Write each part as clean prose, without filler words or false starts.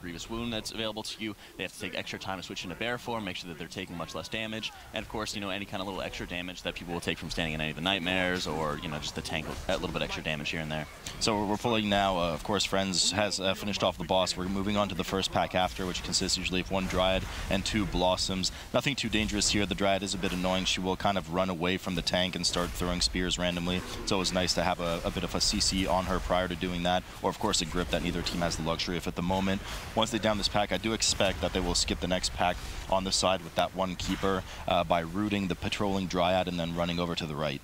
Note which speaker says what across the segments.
Speaker 1: grievous wound that's available to you. They have to take extra time to switch into bear form, make sure that they're taking much less damage, and of course, any kind of little extra damage that people will take from standing in any of the nightmares, or just the tank a little bit extra damage here and there.
Speaker 2: So we're pulling now. Of course, Friends has finished off the boss. We're moving on to the first pack after, which consists usually of 1 Dryad and 2 Blossoms. Nothing too dangerous here. The Dryad is a bit annoying. She will kind of run away from the tank and start throwing spears randomly. It's always nice to have a bit of a CC on her prior to doing that, or of course a grip that neither team has the luxury of at the moment. Once they down this pack, I do expect that they will skip the next pack on the side with that 1 Keeper by rooting the patrolling Dryad and then running over to the right.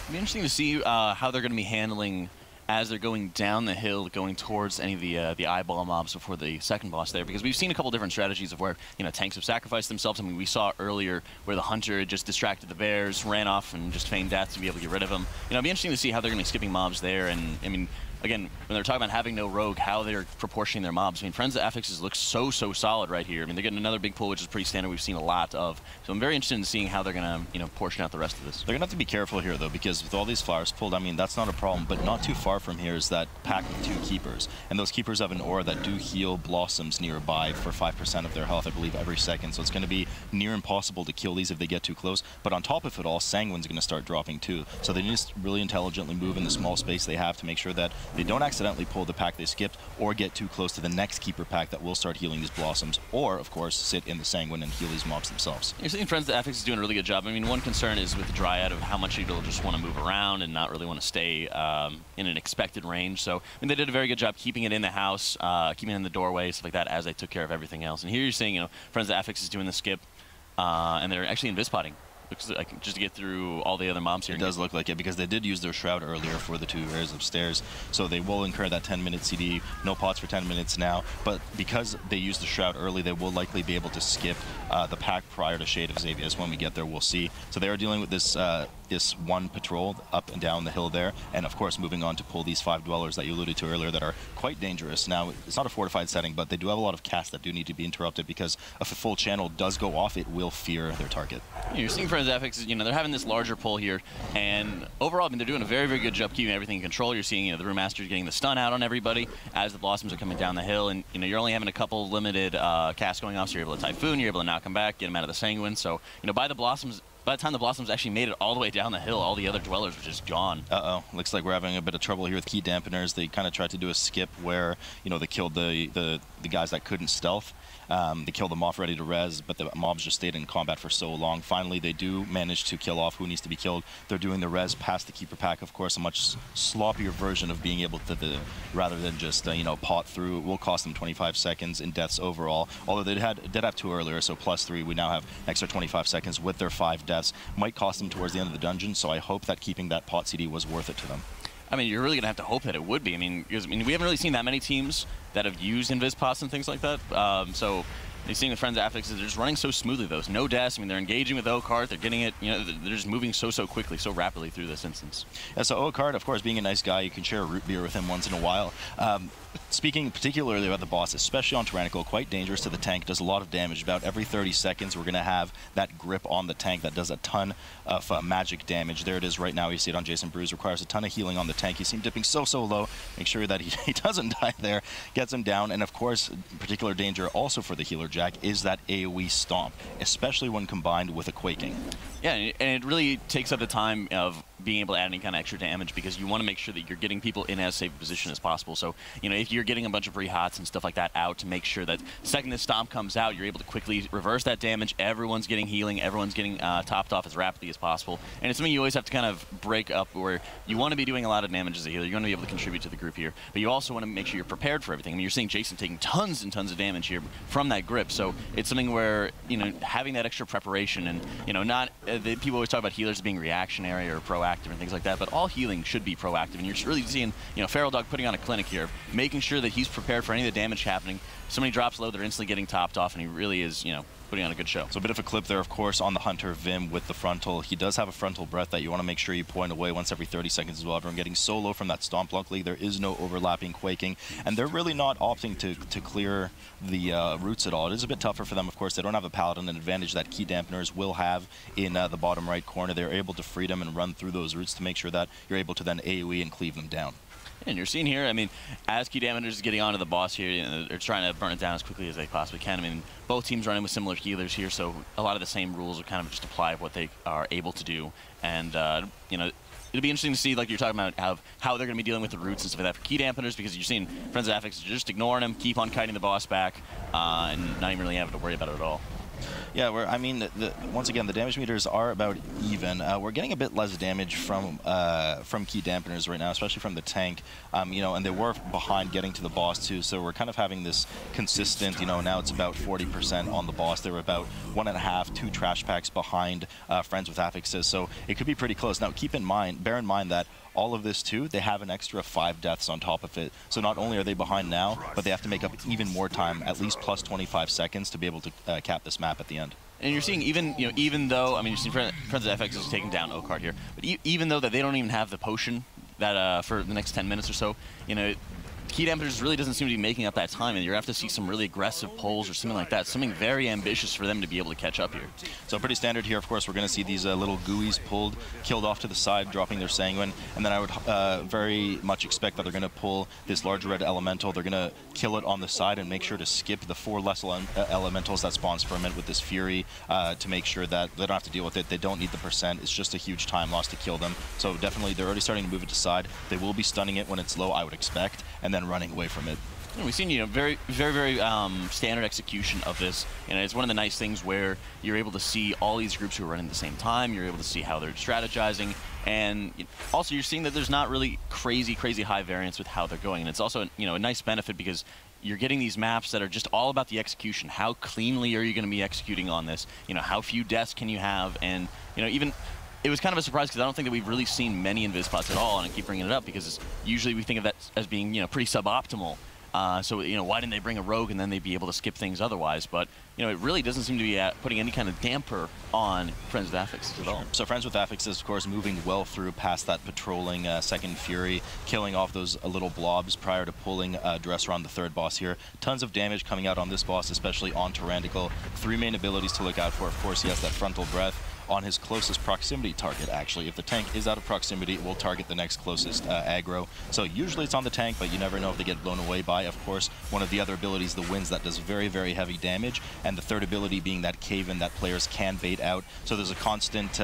Speaker 1: It'll be interesting to see how they're going to be handling as they're going down the hill, going towards any of the eyeball mobs before the second boss there, because we've seen a couple different strategies of where tanks have sacrificed themselves. I mean, we saw earlier where the hunter had just distracted the bears, ran off, and just feigned death to be able to get rid of them. It'll be interesting to see how they're going to be skipping mobs there, and I mean, again, when they're talking about having no rogue, how they're proportioning their mobs. I mean, Friends of Affixes looks so solid right here. I mean, they're getting another big pull, which is pretty standard. We've seen a lot of. So I'm very interested in seeing how they're going to, portion out the rest of this.
Speaker 2: They're going to have to be careful here, though, because with all these flowers pulled, I mean, that's not a problem. But not too far from here is that pack of 2 Keepers. And those Keepers have an aura that do heal Blossoms nearby for 5% of their health, I believe, every second. So it's going to be near impossible to kill these if they get too close. But on top of it all, Sanguine's going to start dropping, too. So they need to really intelligently move in the small space they have to make sure that they don't accidentally pull the pack they skipped or get too close to the next Keeper pack that will start healing these Blossoms, or of course sit in the Sanguine and heal these mobs themselves.
Speaker 1: You're seeing Friends of Affix is doing a really good job. I mean, one concern is with the Dryad of how much it'll just want to move around and not really want to stay in an expected range. So I mean, they did a very good job keeping it in the house, keeping it in the doorway, stuff like that, as they took care of everything else. And here you're seeing, Friends of Affix is doing the skip, and they're actually invis-potting. Looks like just to get through all the other mobs here.
Speaker 2: It does look like it, because they did use their Shroud earlier for the 2 rares upstairs, so they will incur that 10-minute CD. No pots for 10 minutes now, but because they used the Shroud early, they will likely be able to skip the pack prior to Shade of Xavius. When we get there, we'll see. So they are dealing with this this 1 patrol up and down the hill there, and of course moving on to pull these 5 Dwellers that you alluded to earlier that are quite dangerous. Now, it's not a fortified setting, but they do have a lot of casts that do need to be interrupted, because if a full channel does go off, it will fear their target.
Speaker 1: You're seeing Friends of Affix, they're having this larger pull here, and overall, I mean, they're doing a very, very good job keeping everything in control. You're seeing, the Brewmaster's getting the stun out on everybody as the Blossoms are coming down the hill, and, you're only having a couple limited casts going off, so you're able to Typhoon, you're able to knock them back, get them out of the Sanguine. So, by the time the Blossoms actually made it all the way down the hill, all the other Dwellers were just gone.
Speaker 2: Uh-oh. Looks like we're having a bit of trouble here with key dampeners. They kind of tried to do a skip where, they killed the guys that couldn't stealth. They killed them off ready to res, but the mobs just stayed in combat for so long. Finally, they do manage to kill off who needs to be killed. They're doing the res past the Keeper pack, of course, a much sloppier version of being able to, rather than just, pot through. It will cost them 25 seconds in deaths overall. Although they did have 2 earlier, so +3. We now have extra 25 seconds with their 5 deaths. Might cost them towards the end of the dungeon, so I hope that keeping that pot CD was worth it to them.
Speaker 1: I mean, you're really going to have to hope that it would be. I mean, because, we haven't really seen that many teams that have used invis pots and things like that. So you're seeing the Friends of Affix, they're just running so smoothly, though. No deaths. I mean, they're engaging with O-Card. They're getting it, they're just moving so quickly, so rapidly through this instance.
Speaker 2: Yeah, so O-Card, of course, being a nice guy, you can share a root beer with him once in a while. Speaking particularly about the boss, especially on Tyrannical, quite dangerous to the tank, does a lot of damage. About every 30 seconds, we're going to have that grip on the tank that does a ton of magic damage. There it is right now. You see it on Jason Bruce. Requires a ton of healing on the tank. You see him dipping so low. Make sure that he doesn't die there. Gets him down. And of course, particular danger also for the healer Jack is that AoE stomp, especially when combined with a quaking.
Speaker 1: Yeah, and it really takes up the time of being able to add any kind of extra damage, because you want to make sure that you're getting people in as safe a position as possible. So, if you're getting a bunch of rehots and stuff like that out, to make sure that the second this stomp comes out, you're able to quickly reverse that damage. Everyone's getting healing. Everyone's getting topped off as rapidly as possible. And it's something you always have to kind of break up, where you want to be doing a lot of damage as a healer. You want to be able to contribute to the group here, but you also want to make sure you're prepared for everything. I mean, you're seeing Jason taking tons and tons of damage here from that grip. So it's something where, having that extra preparation and, not people always talk about healers being reactionary or proactive and things like that, but all healing should be proactive. And you're really seeing, Feral Dog putting on a clinic here, making sure that he's prepared for any of the damage happening. Somebody drops low, they're instantly getting topped off, and he really is, putting on a good show.
Speaker 2: So a bit of a clip there, of course, on the Hunter Vim with the frontal. He does have a frontal breath that you want to make sure you point away once every 30 seconds as well. Everyone getting so low from that stomp. Luckily, there is no overlapping quaking, and they're really not opting to clear the roots at all. It is a bit tougher for them, of course. They don't have a paladin, an advantage that key dampeners will have in the bottom right corner. They're able to free them and run through those roots to make sure that you're able to then AoE and cleave them down.
Speaker 1: And you're seeing here, I mean, as key damagers is getting onto the boss here, you know, they're trying to burn it down as quickly as they possibly can. I mean, both teams running with similar healers here, so a lot of the same rules will kind of just apply what they are able to do. And, you know, it'll be interesting to see, like you're talking about, how they're going to be dealing with the roots and stuff like that for key dampeners, because you're seeing Friends of Affix just ignoring them, keep on kiting the boss back, and not even really having to worry about it at all.
Speaker 2: Yeah, I mean, once again, the damage meters are about even. We're getting a bit less damage from key dampeners right now, especially from the tank. You know, and they were behind getting to the boss too, so we're kind of having this consistent. You know, now it's about 40% on the boss. They were about 1.5, 2 trash packs behind Friends with Affixes, so it could be pretty close. Now, bear in mind that all of this too, they have an extra 5 deaths on top of it. So not only are they behind now, but they have to make up even more time, at least plus 25 seconds, to be able to cap this map at the end.
Speaker 1: And you're seeing even though, I mean, you're seeing Friends of FX is taking down Ocard here, but even though that they don't even have the potion that for the next 10 minutes or so, you know, key dampeners really doesn't seem to be making up that time, and you're going to have to see some really aggressive pulls or something like that, something very ambitious for them to be able to catch up here.
Speaker 2: So pretty standard here, of course. We're going to see these little gooeys pulled, killed off to the side, dropping their sanguine, and then I would very much expect that they're going to pull this large red elemental. They're going to kill it on the side and make sure to skip the 4 less elementals that spawns ferment with this fury to make sure that they don't have to deal with it. They don't need the percent. It's just a huge time loss to kill them. So definitely they're already starting to move it to side. They will be stunning it when it's low, I would expect, and then running away from it.
Speaker 1: And we've seen, you know, very standard execution of this. You know, it's one of the nice things where you're able to see all these groups who are running at the same time. You're able to see how they're strategizing, and also you're seeing that there's not really crazy high variance with how they're going. And it's also, you know, a nice benefit because you're getting these maps that are just all about the execution. How cleanly are you going to be executing on this? You know, how few deaths can you have? And, you know, even it was kind of a surprise because I don't think that we've really seen many invis-pots at all, and I keep bringing it up because usually we think of that as being, you know, pretty suboptimal. So, you know, why didn't they bring a rogue and then they'd be able to skip things otherwise? But, you know, it really doesn't seem to be putting any kind of damper on Friends with Affixes at all.
Speaker 2: So Friends with Affixes, of course, moving well through past that patrolling second Fury, killing off those little blobs prior to pulling Dresser on the third boss here. Tons of damage coming out on this boss, especially on Tyrannical. 3 main abilities to look out for. Of course, he has that frontal breath on his closest proximity target, actually. If the tank is out of proximity, it will target the next closest aggro. So usually it's on the tank, but you never know if they get blown away by, of course, one of the other abilities, the Winds, that does very heavy damage, and the third ability being that Cave-In that players can bait out. So there's a constant,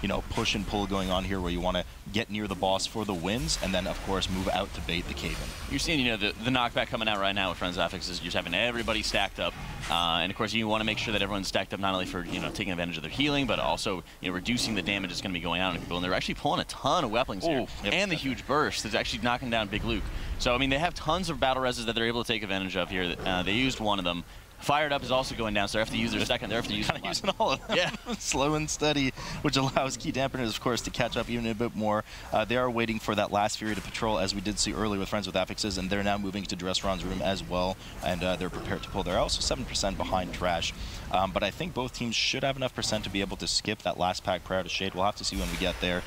Speaker 2: you know, push and pull going on here where you want to get near the boss for the wins, and then, of course, move out to bait the Cave-In.
Speaker 1: You're seeing, you know, the knockback coming out right now with Friends of Affixes. You're just having everybody stacked up. And, of course, you want to make sure that everyone's stacked up not only for, you know, taking advantage of their healing, but also, you know, reducing the damage that's going to be going out on people. And they're actually pulling a ton of weapons here.
Speaker 2: Yep.
Speaker 1: And the huge burst that's actually knocking down Big Luke. So, I mean, they have tons of battle reses that they're able to take advantage of here. They used one of them. Fired Up is also going down, so they have to use their second. They have to use
Speaker 2: using all of them.
Speaker 1: Yeah.
Speaker 2: Slow and steady, which allows key dampeners, of course, to catch up even a bit more. They are waiting for that last Fury to patrol, as we did see earlier with Friends with Affixes, and they're now moving to Dressron's room as well, and they're prepared to pull. They're also 7% behind Trash. But I think both teams should have enough percent to be able to skip that last pack prior to Shade. We'll have to see when we get there.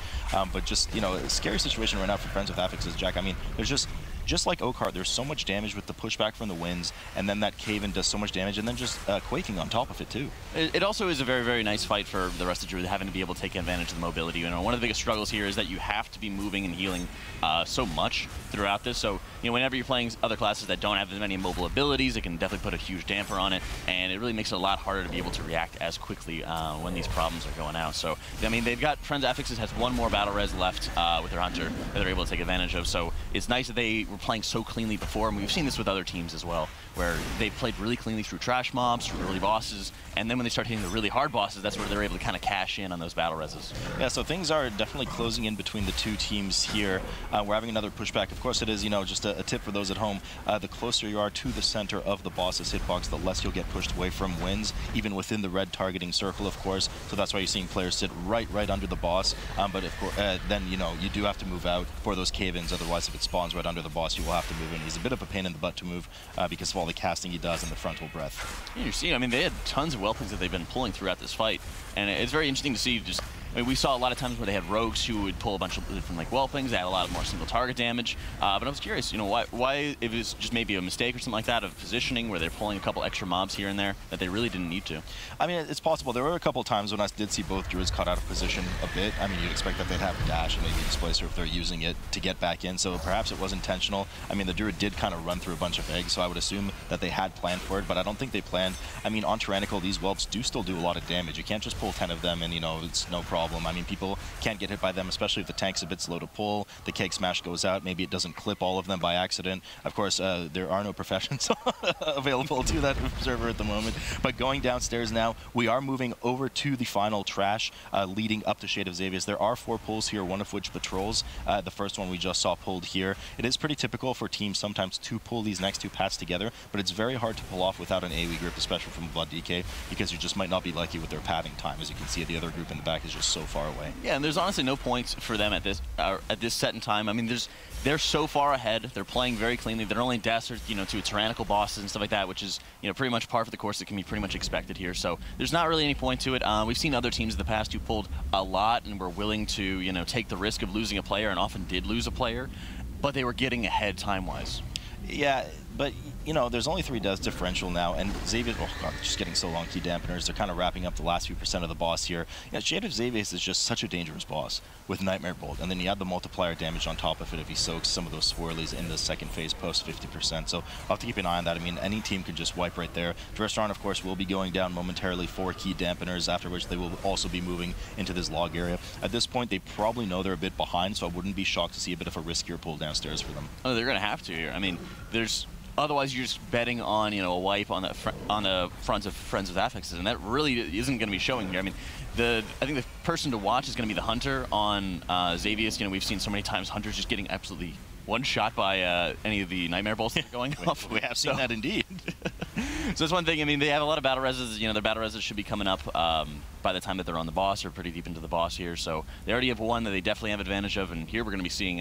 Speaker 2: But just, you know, a scary situation right now for Friends with Affixes, Jack. I mean, there's just like Ocard, there's so much damage with the pushback from the Winds, and then that Cave-In does so much damage, and then just quaking on top of it too.
Speaker 1: It also is a very nice fight for the rest of Druid, having to be able to take advantage of the mobility. You know, one of the biggest struggles here is that you have to be moving and healing so much throughout this. So, you know, whenever you're playing other classes that don't have as many mobile abilities, it can definitely put a huge damper on it, and it really makes it a lot harder to be able to react as quickly when these problems are going out. So, I mean, they've got Friends Affixes has 1 more battle res left with their Hunter that they're able to take advantage of. So it's nice that they were playing so cleanly before, and we've seen this with other teams as well, where they played really cleanly through trash mobs, through early bosses, and then when they start hitting the really hard bosses, that's where they're able to kind of cash in on those battle reses. Yeah,
Speaker 2: so things are definitely closing in between the two teams here. We're having another pushback. Of course, it is, you know, just a tip for those at home. The closer you are to the center of the boss's hitbox, the less you'll get pushed away from Winds, even within the red targeting circle, of course. So that's why you're seeing players sit right under the boss. But of course, then, you know, you do have to move out for those cave-ins. Otherwise, if it spawns right under the boss, you will have to move in. He's a bit of a pain in the butt to move because of all the casting he does and the frontal breath.
Speaker 1: Yeah, you're seeing, I mean, they had tons of weapons that they've been pulling throughout this fight, and it's very interesting to see just I mean, we saw a lot of times where they had rogues who would pull a bunch of different like whelpings, add a lot more single target damage. But I was curious, you know, why if it was just maybe a mistake or something like that of positioning where they're pulling a couple extra mobs here and there that they really didn't need to.
Speaker 2: I mean, it's possible. There were a couple of times when I did see both druids caught out of position a bit. I mean, you'd expect that they'd have dash and maybe displacer if they're using it to get back in. So perhaps it was intentional. I mean, the druid did kind of run through a bunch of eggs, so I would assume that they had planned for it, but I don't think they planned. I mean, on Tyrannical, these whelps do still do a lot of damage. You can't just pull 10 of them and, you know, it's no problem. I mean, people can't get hit by them, especially if the tank's a bit slow to pull. The cake smash goes out. Maybe it doesn't clip all of them by accident. Of course, there are no professions available to that observer at the moment. But going downstairs now, we are moving over to the final trash leading up to Shade of Xavius. There are 4 pulls here, one of which patrols. The first one we just saw pulled here. It is pretty typical for teams sometimes to pull these next 2 paths together, but it's very hard to pull off without an AoE grip, especially from Blood DK, because you just might not be lucky with their pathing time. As you can see, the other group in the back is just so far away.
Speaker 1: Yeah, and there's honestly no points for them at this set in time. I mean, they're so far ahead. They're playing very cleanly. They're only dashed, you know, to tyrannical bosses and stuff like that, which is, you know, pretty much par for the course that can be pretty much expected here. So there's not really any point to it. We've seen other teams in the past who pulled a lot and were willing to, you know, take the risk of losing a player, and often did lose a player, but they were getting ahead time-wise.
Speaker 2: Yeah, but, you know, there's only 3 deaths differential now, and Xavius, oh god, just getting so long key dampeners. They're kind of wrapping up the last few percent of the boss here. You know, Shade of Xavius is just such a dangerous boss with Nightmare Bolt, and then you add the multiplier damage on top of it if he soaks some of those swirlies in the second phase post 50%. So I'll have to keep an eye on that. I mean, any team could just wipe right there. Dressron, of course, will be going down momentarily for key dampeners, after which they will also be moving into this log area. At this point, they probably know they're a bit behind, so I wouldn't be shocked to see a bit of a riskier pull downstairs for them.
Speaker 1: Oh, they're going to have to here. I mean, otherwise, you're just betting on, you know, a wipe on the front of Friends with Affixes, and that really isn't going to be showing here. I mean, I think the person to watch is going to be the Hunter on Xavius. You know, we've seen so many times Hunters just getting absolutely one shot by any of the Nightmare Bolts that are going off.
Speaker 2: We have seen that indeed.
Speaker 1: So that's one thing. I mean, they have a lot of battle reses. You know, their battle reses should be coming up by the time that they're on the boss, or pretty deep into the boss here. So they already have one that they definitely have advantage of, and here we're going to be seeing.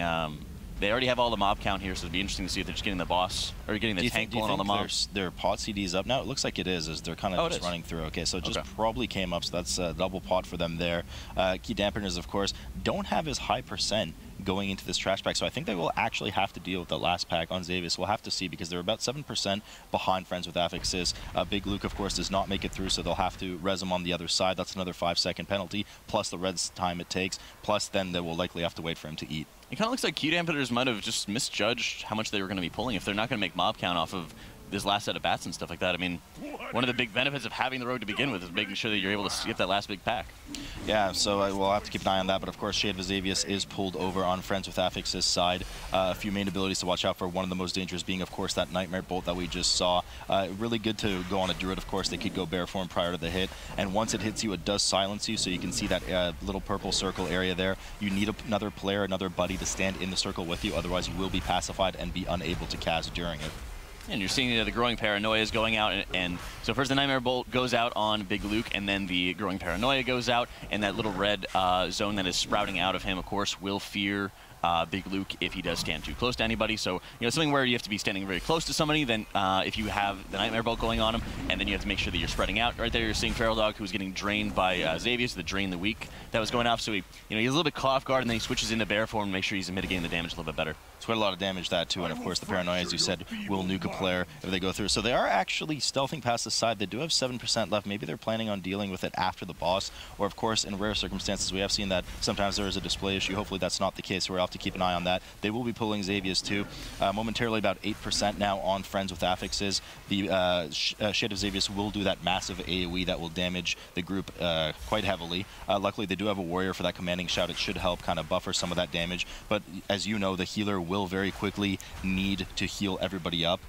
Speaker 1: They already have all the mob count here, so it'd be interesting to see if they're just getting the boss or getting the tank pulling all the mobs.
Speaker 2: Their pot CD's up now? It looks like it is, as they're kind of just running through. Okay, so it just probably came up, so that's a double pot for them there. Key dampeners, of course, don't have as high percent going into this trash pack, so I think they will actually have to deal with the last pack on Xavius. We'll have to see, because they're about 7% behind Friends with Affixes. Big Luke, of course, does not make it through, so they'll have to res him on the other side. That's another 5-second penalty, plus the res time it takes, plus then they will likely have to wait for him to eat.
Speaker 1: It kind of looks like key dampeners might have just misjudged how much they were going to be pulling if they're not going to make mob count off of this last set of bats and stuff like that. I mean, one of the big benefits of having the road to begin with is making sure that you're able to get that last big pack.
Speaker 2: Yeah, so we'll have to keep an eye on that, but of course Shade of Xavius is pulled over on Friends with Affixes' side. A few main abilities to watch out for, one of the most dangerous being, of course, that Nightmare Bolt that we just saw. Really good to go on a Druid, of course. They could go Bear Form prior to the hit, and once it hits you, it does silence you, so you can see that little purple circle area there. You need another player, another buddy to stand in the circle with you, otherwise you will be pacified and be unable to cast during it.
Speaker 1: And you're seeing the growing paranoia is going out, and so first the Nightmare Bolt goes out on Big Luke, and then the growing paranoia goes out, and that little red zone that is sprouting out of him, of course, will fear Big Luke if he does stand too close to anybody. So, you know, something where you have to be standing very close to somebody, then if you have the Nightmare Bolt going on him, and then you have to make sure that you're spreading out. Right there you're seeing Feral Dog, who's getting drained by Xavius, the Drain the Weak that was going off. So he, you know, he's a little bit caught off guard, and then he switches into bear form to make sure he's mitigating the damage a little bit better.
Speaker 2: It's quite a lot of damage, that too, and of course the paranoia, as you said, will nuke a player if they go through. So they are actually stealthing past the side. They do have 7% left. Maybe they're planning on dealing with it after the boss, or of course in rare circumstances we have seen that sometimes there is a display issue. Hopefully that's not the case, so we'll have to keep an eye on that. They will be pulling Xavius too. Momentarily about 8% now on Friends with Affixes. The Shade of Xavius will do that massive AoE that will damage the group quite heavily. Luckily they do have a warrior for that commanding shout. It should help kind of buffer some of that damage, but as you know, the healer will very quickly need to heal everybody up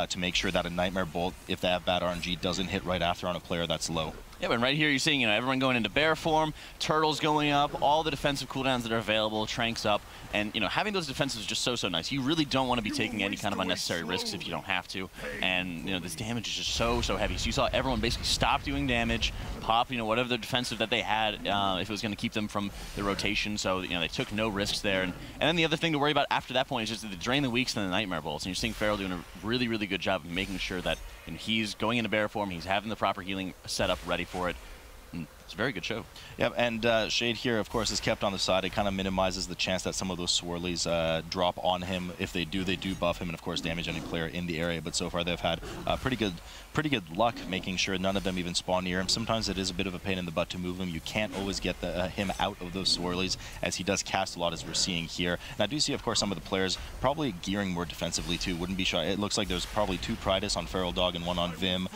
Speaker 2: to make sure that a Nightmare Bolt, if they have bad RNG, doesn't hit right after on a player that's low.
Speaker 1: Yeah, but right here you're seeing, you know, everyone going into bear form, turtles going up, all the defensive cooldowns that are available, tranks up, and, you know, having those defenses is just so nice. You really don't want to be taking any kind of unnecessary risks if you don't have to, and, you know, this damage is just so heavy. So you saw everyone basically stop doing damage, pop, you know, whatever the defensive that they had, if it was going to keep them from the rotation. So, you know, they took no risks there. And then the other thing to worry about after that point is just the Drain the Weaks and the Nightmare Bolts. And you're seeing Feral doing a really good job of making sure that, and he's going into bear form, he's having the proper healing set up ready for it. And It's a very good show.
Speaker 2: Yep, and Shade here, of course, is kept on the side. It kind of minimizes the chance that some of those swirlies drop on him. If they do buff him and, of course, damage any player in the area. But so far, they've had pretty good luck making sure none of them even spawn near him. Sometimes it is a bit of a pain in the butt to move him. You can't always get him out of those swirlies, as he does cast a lot, as we're seeing here. And I do see, of course, some of the players probably gearing more defensively, too. Wouldn't be shocked. It looks like there's probably 2 Pridus on Feral Dog and 1 on Vim.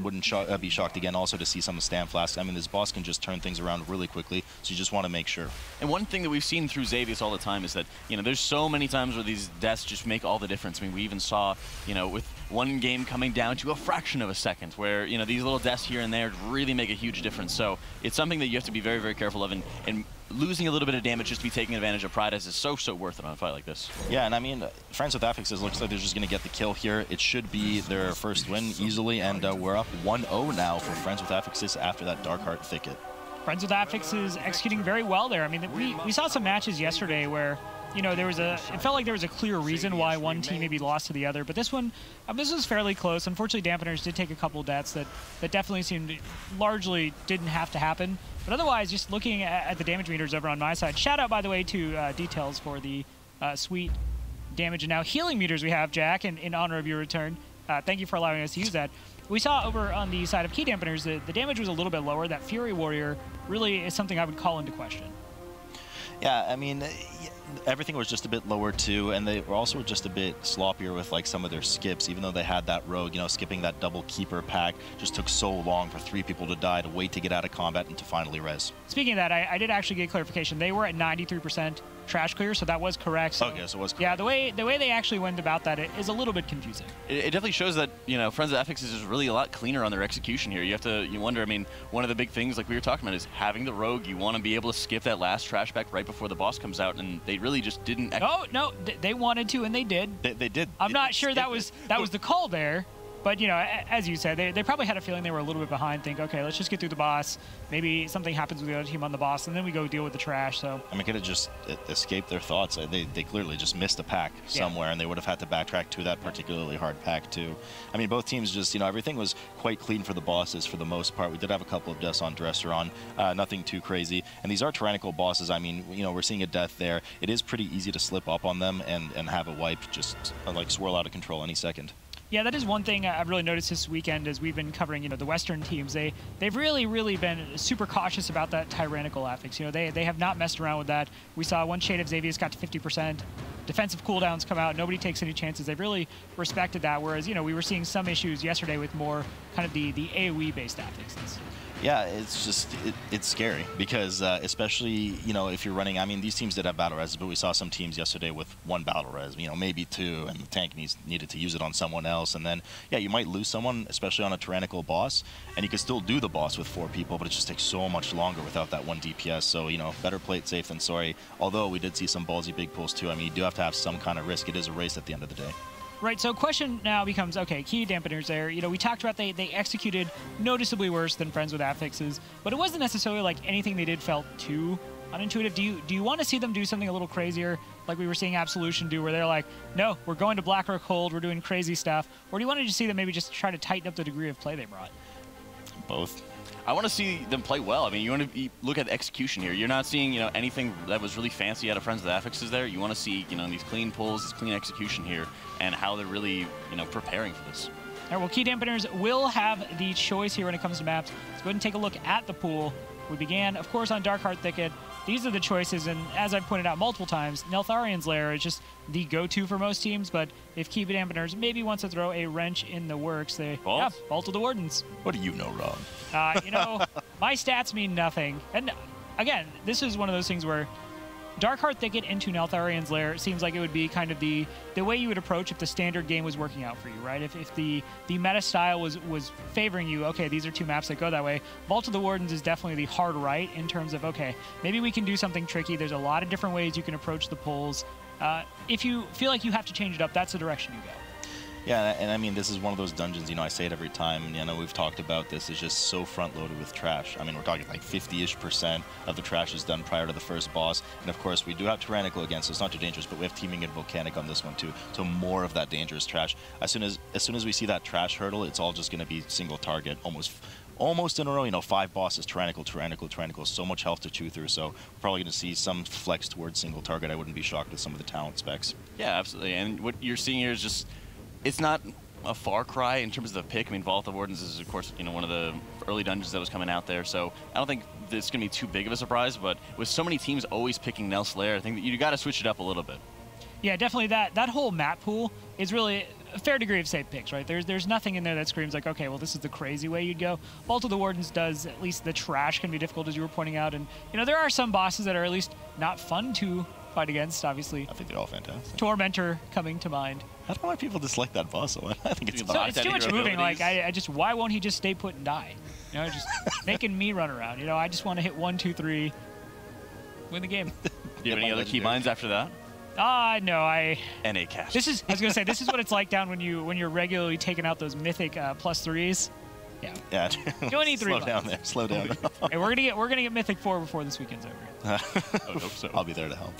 Speaker 2: Wouldn't be shocked, again, also to see some of Stam Flask. I mean, this boss can just turn things around really quickly, so you just want to make sure.
Speaker 1: And one thing that we've seen through Xavius all the time is that, there's so many times where these deaths just make all the difference. I mean, we even saw, with one game coming down to a fraction of a second, where, these little deaths here and there really make a huge difference. So it's something that you have to be very, very careful of, and losing a little bit of damage just to be taking advantage of Pridus is so worth it on a fight like this.
Speaker 2: Yeah, and I mean, Friends with Affixes looks like they're just going to get the kill here. It should be their first win easily, and we're up 1-0 now for Friends with Affixes after that Darkheart Thicket.
Speaker 3: Friends with Affixes executing very well there. I mean, we saw some matches yesterday where, it felt like there was a clear reason why one team maybe lost to the other, but this one, this was fairly close. Unfortunately, Dampeners did take a couple deaths that definitely seemed largely didn't have to happen. But otherwise, just looking at the damage meters over on my side, shout out, by the way, to Details for the sweet damage and now healing meters we have, Jack, in honor of your return. Thank you for allowing us to use that. We saw over on the side of Key Dampeners, the damage was a little bit lower. That Fury Warrior really is something I would call into question.
Speaker 2: Yeah, I mean, everything was just a bit lower too, and they were also just a bit sloppier with like some of their skips. Even though they had that rogue, skipping that double keeper pack just took so long for 3 people to die, to wait to get out of combat and to finally res.
Speaker 3: Speaking of that, I did actually get clarification. They were at 93% trash clear, so that was correct. So,
Speaker 2: okay, so it was correct.
Speaker 3: Yeah, the way they actually went about that is a little bit confusing.
Speaker 1: It definitely shows that, Friends of Affixes is really a lot cleaner on their execution here. You wonder, I mean, one of the big things like we were talking about is having the rogue. You want to be able to skip that last trash pack right before the boss comes out, and they really just didn't.
Speaker 3: Oh, no, they wanted to, and they did.
Speaker 2: They did.
Speaker 3: I'm not sure that was the call there. But, as you said, they probably had a feeling they were a little bit behind. Think, okay, let's just get through the boss. Maybe something happens with the other team on the boss, and then we go deal with the trash. So
Speaker 2: I mean, could have just escaped their thoughts. They clearly just missed a pack somewhere, and they would have had to backtrack to that particularly hard pack, too. I mean, both teams just, everything was quite clean for the bosses for the most part. We did have a couple of deaths on Dresseron, nothing too crazy. And these are tyrannical bosses. I mean, we're seeing a death there. It is pretty easy to slip up on them and have a wipe just like swirl out of control any second.
Speaker 3: Yeah, that is one thing I've really noticed this weekend as we've been covering, the Western teams. They've really been super cautious about that tyrannical affix. They have not messed around with that. We saw one Shade of Xavius got to 50%. Defensive cooldowns come out. Nobody takes any chances. They've really respected that, whereas, we were seeing some issues yesterday with more kind of the AoE-based affixes.
Speaker 2: Yeah, it's just, it's scary because especially, if you're running, I mean, these teams did have battle res, but we saw some teams yesterday with 1 battle res, maybe 2, and the tank needed to use it on someone else. And then, yeah, you might lose someone, especially on a tyrannical boss, and you can still do the boss with 4 people, but it just takes so much longer without that 1 DPS. So, better play it safe than sorry. Although we did see some ballsy big pulls too. I mean, you do have to have some kind of risk. It is a race at the end of the day.
Speaker 3: Right, so question now becomes, okay, Key Dampeners there, we talked about they executed noticeably worse than Friends with Affixes, but it wasn't necessarily like anything they did felt too unintuitive. Do you want to see them do something a little crazier, like we were seeing Absolution do, where they're like, no, we're going to Blackrock Hold, we're doing crazy stuff, or do you want to just see them maybe just try to tighten up the degree of play they brought?
Speaker 2: Both.
Speaker 1: I want to see them play well. I mean, you want to look at execution here. You're not seeing, anything that was really fancy out of Friends with Affixes there. You want to see, these clean pulls, this clean execution here, and how they're really, preparing for this.
Speaker 3: All right, well, Key Dampeners will have the choice here when it comes to maps. Let's go ahead and take a look at the pool. We began, of course, on Darkheart Thicket. These are the choices, and as I've pointed out multiple times, Neltharian's Lair is just the go-to for most teams, but if Key Dampeners maybe wants to throw a wrench in the works, Vault of the Wardens.
Speaker 2: What do you know, Rob?
Speaker 3: My stats mean nothing. And again, this is one of those things where Darkheart Thicket into Neltharian's Lair seems like it would be kind of the way you would approach if the standard game was working out for you, right? If the meta style was favoring you, okay, these are 2 maps that go that way. Vault of the Wardens is definitely the hard right in terms of, okay, maybe we can do something tricky. There's a lot of different ways you can approach the pulls. If you feel like you have to change it up, that's the direction you go.
Speaker 2: Yeah, and I mean, this is one of those dungeons, I say it every time, and we've talked about this, it's just so front-loaded with trash. I mean, we're talking like 50-ish% of the trash is done prior to the first boss, and of course, we do have Tyrannical again, so it's not too dangerous, but we have Teeming and Volcanic on this one too, so more of that dangerous trash. As soon as we see that trash hurdle, it's all just going to be single target, almost almost in a row. You know, 5 bosses, Tyrannical, Tyrannical, Tyrannical. So much health to chew through. So we're probably going to see some flex towards single target. I wouldn't be shocked with some of the talent specs.
Speaker 1: Yeah, absolutely. And what you're seeing here is just, it's not a far cry in terms of the pick. I mean, Vault of Wardens is, of course, you know, one of the early dungeons that was coming out there. So I don't think it's going to be too big of a surprise. But with so many teams always picking Nell Slayer, I think that you got to switch it up a little bit.
Speaker 3: Yeah, definitely that whole map pool is really a fair degree of safe picks, right? There's nothing in there that screams like, okay, well, this is the crazy way you'd go. Vault of the Wardens does, at least the trash can be difficult, as you were pointing out. And, you know, there are some bosses that are at least not fun to fight against, obviously.
Speaker 2: I think they're all fantastic.
Speaker 3: Tormentor coming to mind.
Speaker 2: I don't know why people dislike that boss so much. I think it's
Speaker 3: So it's too much moving. Like, I just, why won't he just stay put and die? You know, just making me run around. You know, I just want to hit 1, 2, 3, win the game.
Speaker 1: Do you have any other key binds after that?
Speaker 3: No,
Speaker 1: NA cash.
Speaker 3: I was gonna say, this is what it's like down when you're regularly taking out those mythic +3s. Yeah.
Speaker 2: Yeah.
Speaker 3: You only need 3
Speaker 2: Slow down there. Slow down.
Speaker 3: Hey, we're gonna get mythic 4 before this weekend's over.
Speaker 1: I hope so.
Speaker 2: I'll be there to help.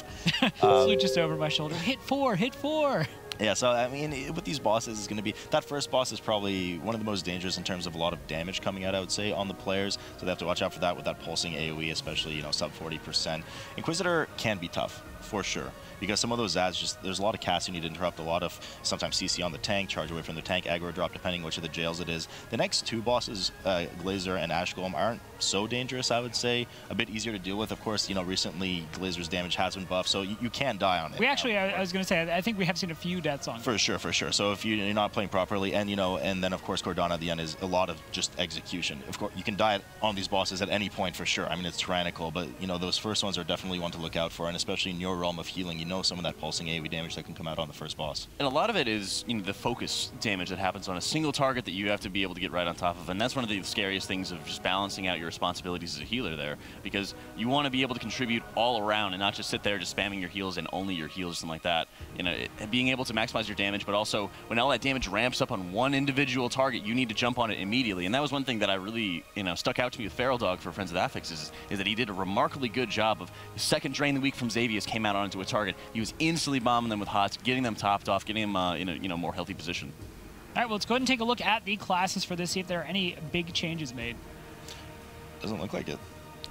Speaker 3: Salute just over my shoulder. Hit 4. Hit 4.
Speaker 2: Yeah, so I mean, with these bosses, it's going to be that first boss is probably one of the most dangerous in terms of a lot of damage coming out, I would say, on the players. So they have to watch out for that with that pulsing AoE, especially, you know, sub 40%. Inquisitor can be tough, for sure, because some of those ads, just there's a lot of casts you need to interrupt, a lot of sometimes CC on the tank, charge away from the tank, aggro drop, depending which of the jails it is. The next 2 bosses, Glazer and Ash Golem, aren't so dangerous, I would say. A bit easier to deal with. Of course, you know, recently Glazer's damage has been buffed, so you can die on it.
Speaker 3: We actually, I was going to say, I think we have seen a few deaths on.
Speaker 2: For sure, for sure. So if you're not playing properly, and, you know, and then, of course, Cordana at the end is a lot of just execution. Of course, you can die on these bosses at any point, for sure. I mean, it's tyrannical, but, you know, those first ones are definitely one to look out for, and especially in your realm of healing, you know some of that pulsing AoE damage that can come out on the first boss.
Speaker 1: And a lot of it is, you know, the focus damage that happens on a single target that you have to be able to get right on top of, and that's one of the scariest things of just balancing out your responsibilities as a healer there, because you want to be able to contribute all around and not just sit there just spamming your heals and only your heals, something like that. You know, being able to maximize your damage, but also when all that damage ramps up on one individual target, you need to jump on it immediately. And that was one thing that I really, you know, stuck out to me with Feral Dog for Friends of Affix is that he did a remarkably good job of the second drain the week from Xavius came out onto a target. He was instantly bombing them with HOTS, getting them topped off, getting them in a, you know, more healthy position.
Speaker 3: All right, well, let's go ahead and take a look at the classes for this, see if there are any big changes made.
Speaker 2: Doesn't look like it.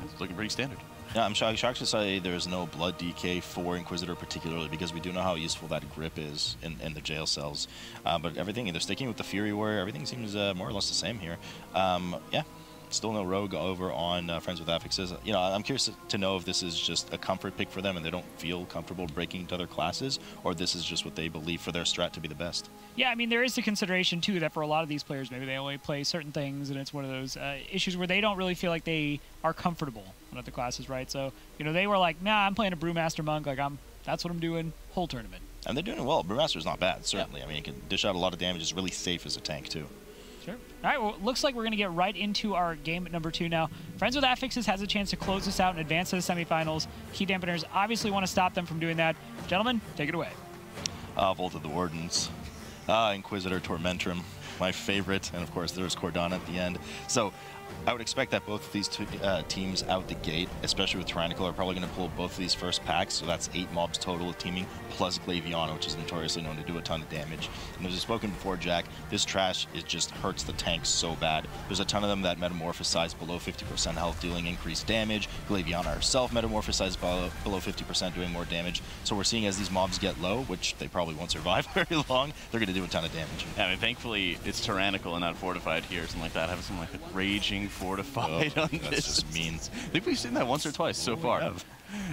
Speaker 1: It's looking pretty standard.
Speaker 2: Yeah, I'm shocked to say there's no blood DK for Inquisitor particularly, because we do know how useful that grip is in the jail cells. But everything, they're sticking with the Fury Warrior. Everything seems more or less the same here. Yeah. Still no rogue over on Friends with Affixes. You know, I'm curious to know if this is just a comfort pick for them and they don't feel comfortable breaking into other classes, or this is just what they believe for their strat to be the best.
Speaker 3: Yeah, I mean, there is the consideration, too, that for a lot of these players, maybe they only play certain things, and it's one of those issues where they don't really feel like they are comfortable on other classes, right? So, you know, they were like, nah, I'm playing a Brewmaster Monk, like, that's what I'm doing, whole tournament.
Speaker 2: And they're doing well. Brewmaster's not bad, certainly. Yeah. I mean, he can dish out a lot of damage. It's really safe as a tank, too.
Speaker 3: Sure. All right, well, looks like we're going to get right into our game number 2 now. Friends with Affixes has a chance to close this out and advance to the semifinals. Key Dampeners obviously want to stop them from doing that. Gentlemen, take it away.
Speaker 2: Vault of the Wardens. Inquisitor Tormentum, my favorite. And, of course, there's Cordana at the end. So I would expect that both of these two teams out the gate, especially with Tyrannical, are probably going to pull both of these first packs. So that's 8 mobs total of teaming, plus Glaviana, which is notoriously known to do a ton of damage. And as we've spoken before, Jack, this trash, it just hurts the tanks so bad. There's a ton of them that metamorphosize below 50% health, dealing increased damage. Glaviana herself metamorphosizes below 50%, doing more damage. So we're seeing as these mobs get low, which they probably won't survive very long, they're going to do a ton of damage.
Speaker 1: Yeah, I mean, thankfully, it's Tyrannical and not Fortified here, something like that. Having something like a Raging Fortified on
Speaker 2: that's
Speaker 1: this.
Speaker 2: Just mean.
Speaker 1: I think we've seen that once or twice so far.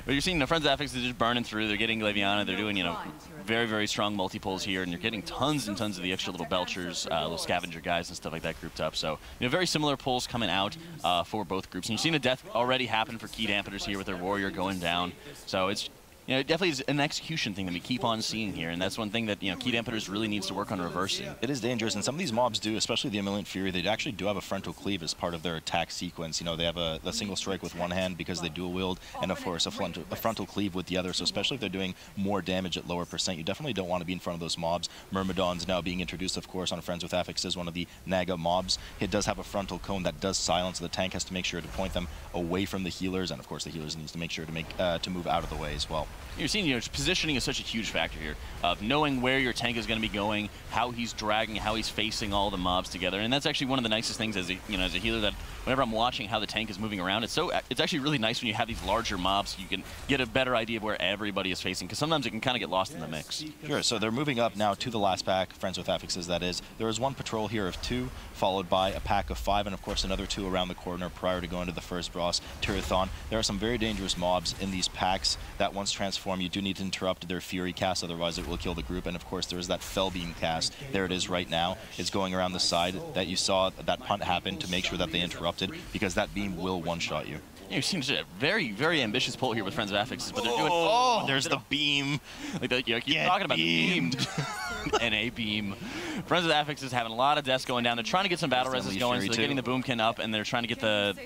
Speaker 1: But you're seeing the Friends of Affix is just burning through. They're getting Glaviana. They're doing, you know, very, very strong multi-pulls here, and you're getting tons and tons of the extra little Belchers, little scavenger guys and stuff like that grouped up. So, you know, very similar pulls coming out for both groups. And you're seeing a death already happen for Key Dampeners here with their Warrior going down. So it's, you know, it definitely is an execution thing that we keep on seeing here, and that's one thing that, you know, Key Dampeners really needs to work on reversing.
Speaker 2: It is dangerous, and some of these mobs do, especially the Emiliant Fury, they actually do have a frontal cleave as part of their attack sequence. You know, they have a single strike with one hand because they dual wield, and of course a frontal cleave with the other. So especially if they're doing more damage at lower percent, you definitely don't want to be in front of those mobs. Myrmidon's now being introduced, of course, on Friends with Affix as one of the Naga mobs. It does have a frontal cone that does silence, so the tank has to make sure to point them away from the healers, and of course the healers needs to make sure to move out of the way as well.
Speaker 1: You're seeing, positioning is such a huge factor here of knowing where your tank is going to be going, how he's dragging, how he's facing all the mobs together, and that's actually one of the nicest things as a healer, that whenever I'm watching how the tank is moving around, it's actually really nice when you have these larger mobs. You can get a better idea of where everybody is facing, because sometimes it can kind of get lost in the mix.
Speaker 2: Sure. So they're moving up now to the last pack, Friends with Affixes, that is. There is one patrol here of 2, followed by a pack of 5, and of course another 2 around the corner prior to going to the first boss, Tyrathon. There are some very dangerous mobs in these packs that once transform, you do need to interrupt their Fury cast, otherwise it will kill the group. And of course there is that Fell Beam cast. There it is right now. It's going around the side that you saw that punt happen to make sure that they interrupted, because that beam will one-shot you.
Speaker 1: You seem to a very, very ambitious pull here with Friends of Affixes, but they're doing.
Speaker 2: Oh, there's the beam.
Speaker 1: Like you're talking about beamed. NA beam. Friends of Affixes having a lot of deaths going down. They're trying to get some battle reses going, so they're getting the Boomkin up, and they're trying to get the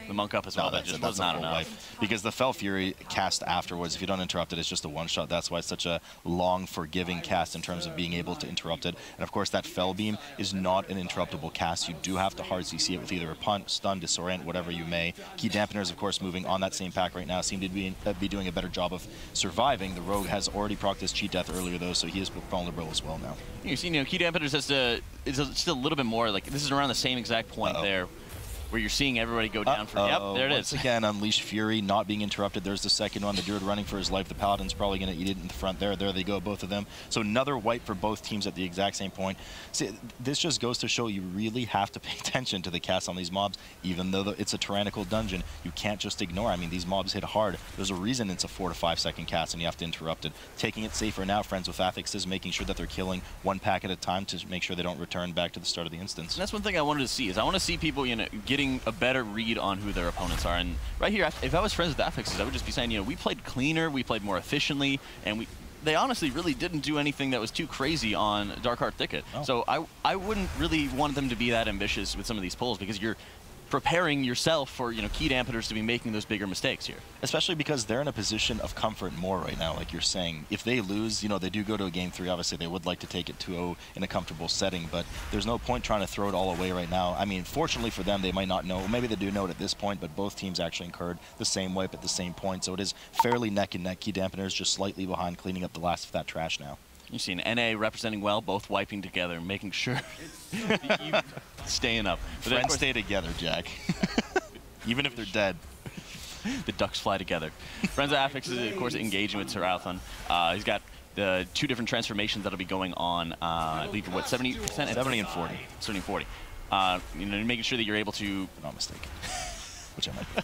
Speaker 1: Monk up as well. That just was not enough.
Speaker 2: Because the Fell Fury cast afterwards, if you don't interrupt it, it's just a one-shot. That's why it's such a long, forgiving cast in terms of being able to interrupt it. And of course, that Fell Beam is not an interruptible cast. You do have to hard CC it with either a punt, stun, disorient, whatever you may. Key Dampeners, of course, moving on that same pack right now, seem to be doing a better job of surviving. The Rogue has already procced his cheat death earlier, though, so he is vulnerable as well now.
Speaker 1: You see, Key Dampeners is still a little bit more like this is around the same exact point there, where you're seeing everybody go down for. Yep, there it is.
Speaker 2: Once again, Unleash Fury not being interrupted. There's the second one. The Druid running for his life. The Paladin's probably going to eat it in the front there. There they go, both of them. So another wipe for both teams at the exact same point. See, this just goes to show you really have to pay attention to the casts on these mobs, even though it's a tyrannical dungeon. You can't just ignore. I mean, these mobs hit hard. There's a reason it's a 4 to 5 second cast, and you have to interrupt it. Taking it safer now, Friends with Affixes, making sure that they're killing one pack at a time to make sure they don't return back to the start of the instance.
Speaker 1: And that's one thing I wanted to see is I want to see people, getting a better read on who their opponents are. And right here, if I was Friends with Affixes, I would just be saying, we played cleaner, we played more efficiently, and they honestly really didn't do anything that was too crazy on Darkheart Thicket. Oh. So I wouldn't really want them to be that ambitious with some of these pulls, because you're preparing yourself for Key Dampeners to be making those bigger mistakes here.
Speaker 2: Especially because they're in a position of comfort more right now, like you're saying. If they lose, they do go to a game 3. Obviously, they would like to take it 2-0 in a comfortable setting, but there's no point trying to throw it all away right now. I mean, fortunately for them, they might not know. Maybe they do know it at this point, but both teams actually incurred the same wipe at the same point, so it is fairly neck and neck. Key Dampeners just slightly behind, cleaning up the last of that trash now.
Speaker 1: You've seen NA representing well, both wiping together, making sure staying up.
Speaker 2: But friends stay together, Jack. Even if they're dead.
Speaker 1: The ducks fly together. Friends of Affixes is, of course, engaging with Tyrathon. He's got the 2 different transformations that'll be going on, I believe, what, 70%?
Speaker 2: 70 and 40.
Speaker 1: 70 and 40. Making sure that you're able to...
Speaker 2: Not mistaken. Which I might be.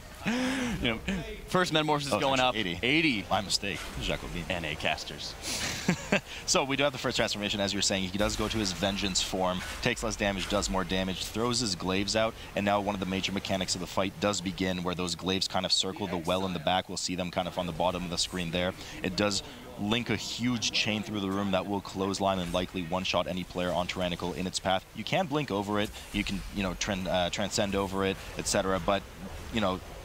Speaker 1: First Metamorphosis going up.
Speaker 2: 80.
Speaker 1: 80.
Speaker 2: My mistake.
Speaker 1: NA casters.
Speaker 2: So we do have the first transformation, as you were saying. He does go to his Vengeance form, takes less damage, does more damage, throws his glaives out, and now one of the major mechanics of the fight does begin, where those glaives kind of circle the well in the back. We'll see them kind of on the bottom of the screen there. It does link a huge chain through the room that will clothesline and likely one-shot any player on Tyrannical in its path. You can blink over it, you can, transcend over it, etc., but,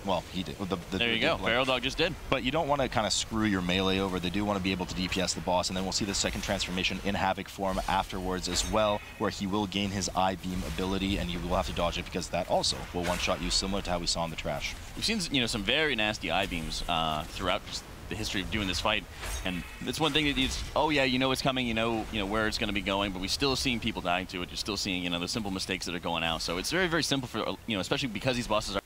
Speaker 2: well, he did.
Speaker 1: There you go. Barrel Dog just did.
Speaker 2: But you don't want to kind of screw your melee over. They do want to be able to DPS the boss, and then we'll see the second transformation in Havoc form afterwards as well, where he will gain his I-Beam ability, and you will have to dodge it, because that also will one-shot you, similar to how we saw in the trash.
Speaker 1: We've seen, some very nasty I-Beams throughout just the history of doing this fight, and that's one thing that it's, it's coming, where it's going to be going, but we're still seeing people dying to it. You're still seeing, the simple mistakes that are going out. So it's very, very simple for, especially because these bosses are